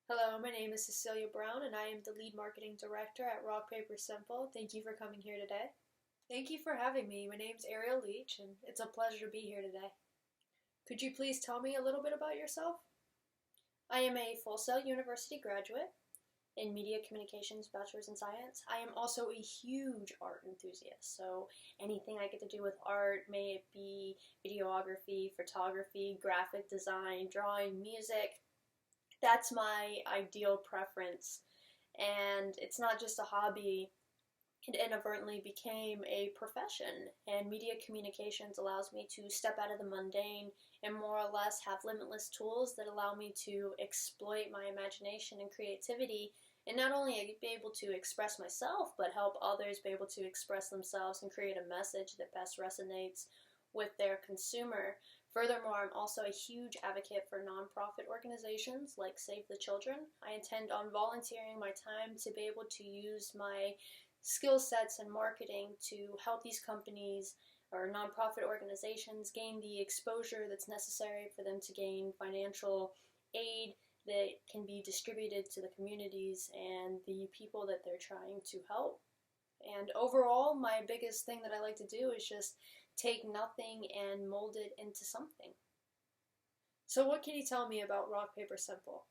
Hello, my name is Cecilia Brown, and I am the lead marketing director at Rock Paper Simple. Thank you for coming here today. Thank you for having me. My name's Ariel Leach, and it's a pleasure to be here today. Could you please tell me a little bit about yourself? I am a Full Sail University graduate in Media Communications Bachelor's in Science. I am also a huge art enthusiast, so anything I get to do with art, may it be videography, photography, graphic design, drawing, music, that's my ideal preference. And it's not just a hobby, it inadvertently became a profession. And media communications allows me to step out of the mundane and more or less have limitless tools that allow me to exploit my imagination and creativity, and not only be able to express myself, but help others be able to express themselves and create a message that best resonates with their consumer. Furthermore, I'm also a huge advocate for nonprofit organizations like Save the Children. I intend on volunteering my time to be able to use my skill sets and marketing to help these companies or nonprofit organizations gain the exposure that's necessary for them to gain financial aid that can be distributed to the communities and the people that they're trying to help. And overall, my biggest thing that I like to do is just take nothing and mold it into something. So what can you tell me about Rock Paper Simple?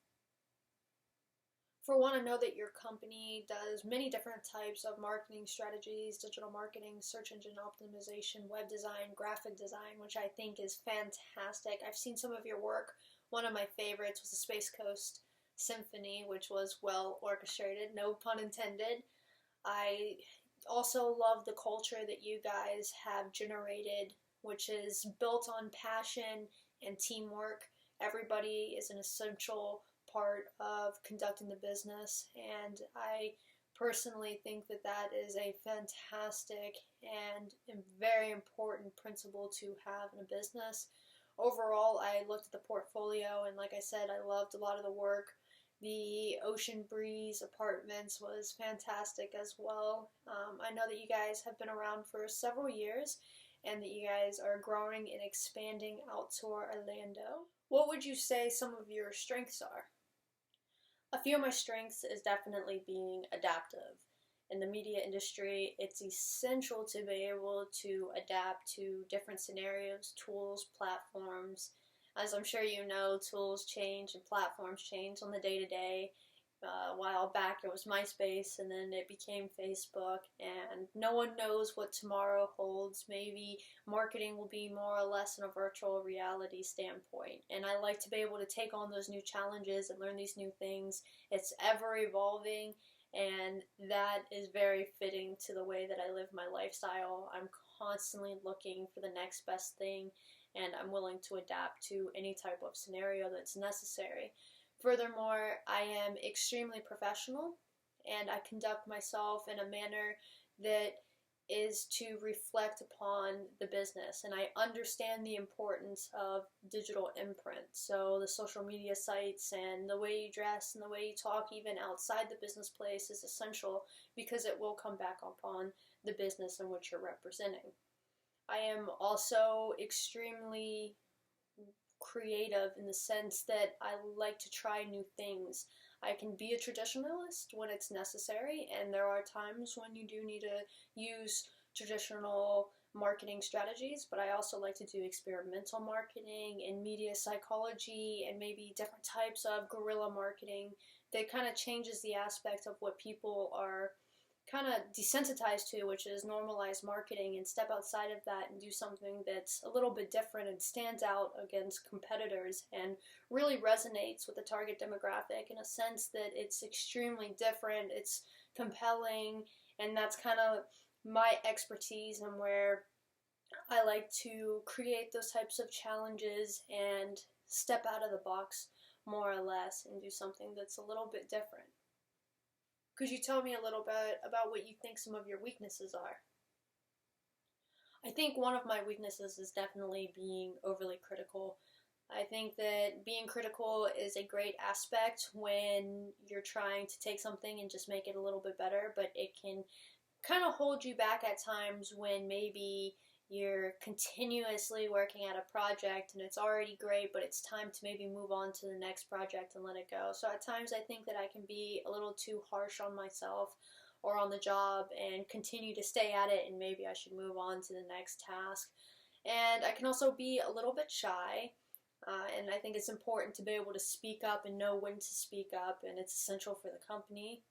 For one, I know that your company does many different types of marketing strategies, digital marketing, search engine optimization, web design, graphic design, which I think is fantastic. I've seen some of your work. One of my favorites was the Space Coast Symphony, which was well orchestrated, no pun intended. I also love the culture that you guys have generated, which is built on passion and teamwork. Everybody is an essential part of conducting the business, and I personally think that that is a fantastic and very important principle to have in a business. Overall, I looked at the portfolio, and like I said, I loved a lot of the work. The Ocean Breeze Apartments was fantastic as well. I know that you guys have been around for several years and that you guys are growing and expanding out to Orlando. What would you say some of your strengths are? A few of my strengths is definitely being adaptive. In the media industry, it's essential to be able to adapt to different scenarios, tools, platforms. As I'm sure you know, tools change and platforms change on the day to day. A while back it was MySpace, and then it became Facebook, and no one knows what tomorrow holds. Maybe marketing will be more or less in a virtual reality standpoint, and I like to be able to take on those new challenges and learn these new things. It's ever evolving, and that is very fitting to the way that I live my lifestyle. I'm constantly looking for the next best thing, and I'm willing to adapt to any type of scenario that's necessary. Furthermore, I am extremely professional, and I conduct myself in a manner that is to reflect upon the business, and I understand the importance of digital imprint. So the social media sites and the way you dress and the way you talk even outside the business place is essential because it will come back upon the business in which you're representing. I am also extremely creative in the sense that I like to try new things. I can be a traditionalist when it's necessary, and there are times when you do need to use traditional marketing strategies, but I also like to do experimental marketing and media psychology and maybe different types of guerrilla marketing that kind of changes the aspect of what people are kind of desensitized to, which is normalized marketing, and step outside of that and do something that's a little bit different and stands out against competitors and really resonates with the target demographic in a sense that it's extremely different, it's compelling, and that's kind of my expertise and where I like to create those types of challenges and step out of the box more or less and do something that's a little bit different. Could you tell me a little bit about what you think some of your weaknesses are? I think one of my weaknesses is definitely being overly critical. I think that being critical is a great aspect when you're trying to take something and just make it a little bit better, but it can kind of hold you back at times when maybe you're continuously working at a project and it's already great, but it's time to maybe move on to the next project and let it go. So at times I think that I can be a little too harsh on myself or on the job and continue to stay at it, and maybe I should move on to the next task. And I can also be a little bit shy, and I think it's important to be able to speak up and know when to speak up, and it's essential for the company.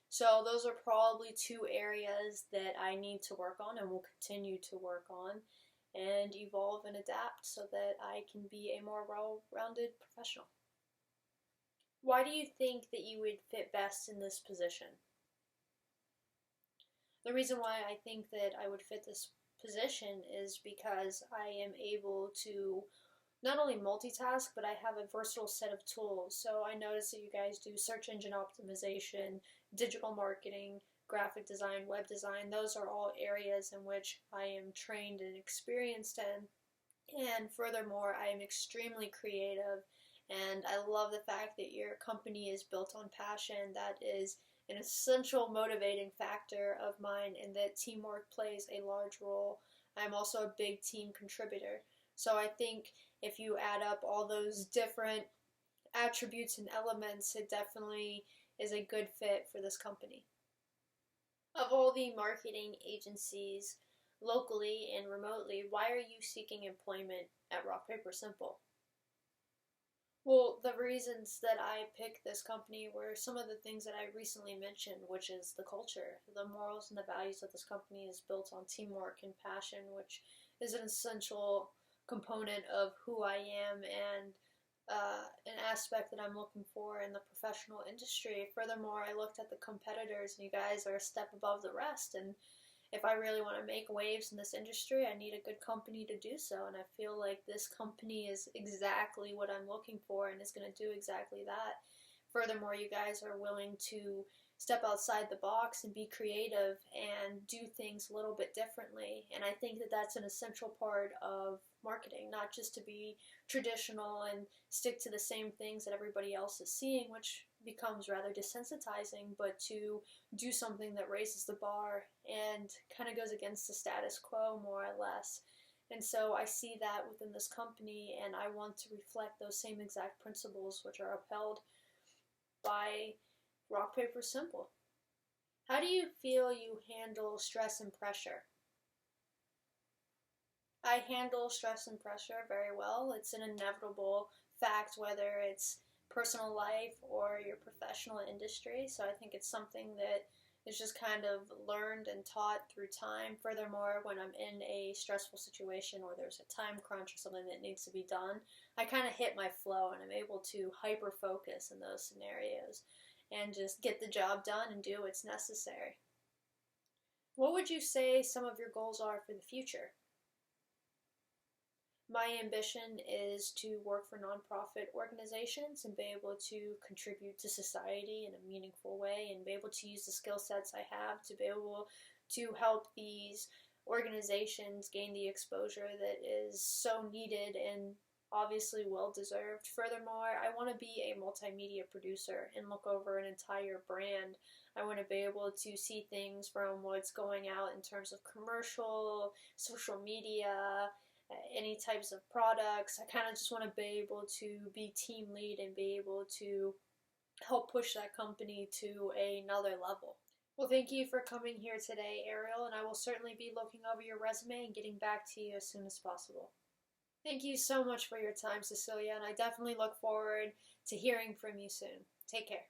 So those are probably two areas that I need to work on and will continue to work on and evolve and adapt so that I can be a more well-rounded professional. Why do you think that you would fit best in this position? The reason why I think that I would fit this position is because I am able to not only multitask, but I have a versatile set of tools. So I notice that you guys do search engine optimization, digital marketing, graphic design, web design. Those are all areas in which I am trained and experienced in. And furthermore, I am extremely creative, and I love the fact that your company is built on passion. That is an essential motivating factor of mine, and that teamwork plays a large role. I'm also a big team contributor. So I think if you add up all those different attributes and elements, it definitely is a good fit for this company. Of all the marketing agencies, locally and remotely, why are you seeking employment at Rock Paper Simple? Well, the reasons that I picked this company were some of the things that I recently mentioned, which is the culture. The morals and the values of this company is built on teamwork and passion, which is an essential component of who I am and an aspect that I'm looking for in the professional industry. Furthermore, I looked at the competitors, and you guys are a step above the rest, and if I really want to make waves in this industry, I need a good company to do so, and I feel like this company is exactly what I'm looking for and is going to do exactly that. Furthermore, you guys are willing to step outside the box and be creative and do things a little bit differently, and I think that that's an essential part of marketing, not just to be traditional and stick to the same things that everybody else is seeing, which becomes rather desensitizing, but to do something that raises the bar and kind of goes against the status quo more or less. And so I see that within this company, and I want to reflect those same exact principles which are upheld by Rock Paper Simple. How do you feel you handle stress and pressure? I handle stress and pressure very well. It's an inevitable fact, whether it's personal life or your professional industry. So I think it's something that is just kind of learned and taught through time. Furthermore, when I'm in a stressful situation or there's a time crunch or something that needs to be done, I kind of hit my flow and I'm able to hyper focus in those scenarios and just get the job done and do what's necessary. What would you say some of your goals are for the future? My ambition is to work for nonprofit organizations and be able to contribute to society in a meaningful way and be able to use the skill sets I have to be able to help these organizations gain the exposure that is so needed and obviously well deserved. Furthermore, I want to be a multimedia producer and look over an entire brand. I want to be able to see things from what's going out in terms of commercial, social media, any types of products. I kind of just want to be able to be team lead and be able to help push that company to another level. Well, thank you for coming here today, Ariel, and I will certainly be looking over your resume and getting back to you as soon as possible. Thank you so much for your time, Cecilia, and I definitely look forward to hearing from you soon. Take care.